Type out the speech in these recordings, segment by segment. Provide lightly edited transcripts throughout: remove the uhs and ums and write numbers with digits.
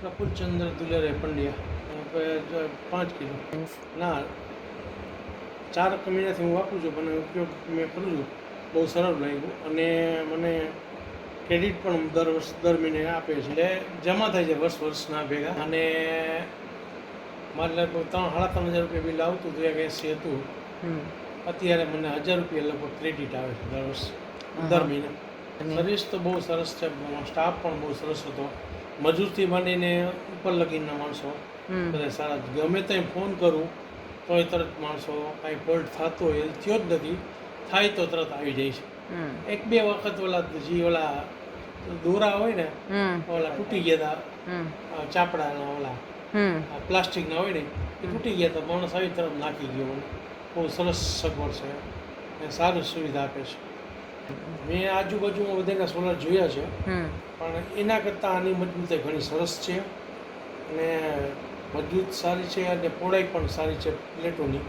Prafulla Chandra દુલેરે Pandya 5 kilo ના 4 મહિનાથી હું વાપરું છું, પણ ઉપયોગ મેં કરું છું, બહુ સરળ લાગ્યું અને મને ક્રેડિટ પણ દર મહિને આપે છે, એટલે જમા થાય છે વર્ષના ભેગા. અને મારે લગભગ 3,500 રૂપિયા બિલ આવતું હતું, 180 હતું. અત્યારે મને 1,000 રૂપિયા લગભગ ક્રેડિટ આવે છે દર મહિને. સર્વિસ તો બહુ સરસ છે, સ્ટાફ પણ બહુ સરસ હતો, મજૂરથી માંડીને ઉપર લગીનના માણસો બધા સારા. ગમે ત્યાં ફોન કરું તો એ તરત માણસો કાંઈ ફોલ્ટ થતો હોય, થયો જ નથી, થાય તો તરત આવી જાય છે. 1-2 વખત ઓલા દોરા હોય ને, ઓલા તૂટી ગયા હતા, ચાપડાના ઓલા પ્લાસ્ટિકના હોય ને, એ તૂટી ગયા હતા, માણસ આવી તરફ નાખી ગયો. બહુ સરસ સગવડ છે અને સારી સુવિધા આપે છે. મેં આજુબાજુમાં બધાના સોલર જોયા છે, પણ એના કરતાં આની મજબૂતાઈ ઘણી સરસ છે અને મજબૂત સારી છે અને પહોળાઈ પણ સારી છે પ્લેટોની,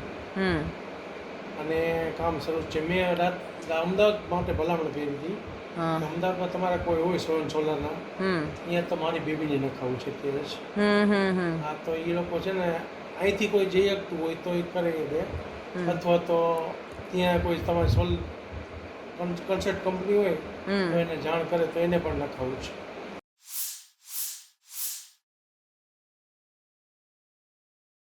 અને કામ સરસ છે. મેં અમદાવાદ માટે ભલામણ કરી હતી. અમદાવાદમાં તમારા કોઈ હોય સોલરના, અહીંયા તો મારી બેબીને નખાવું છે અત્યારે જ. હા, તો એ લોકો છે ને અહીંથી કોઈ જઈ શકતું હોય તો એ કરે દે, અથવા તો ત્યાં કોઈ તમારી કન્સલ્ટ કંપની હોય તો એને જાણ કરે તો એને પણ નખાવું છે.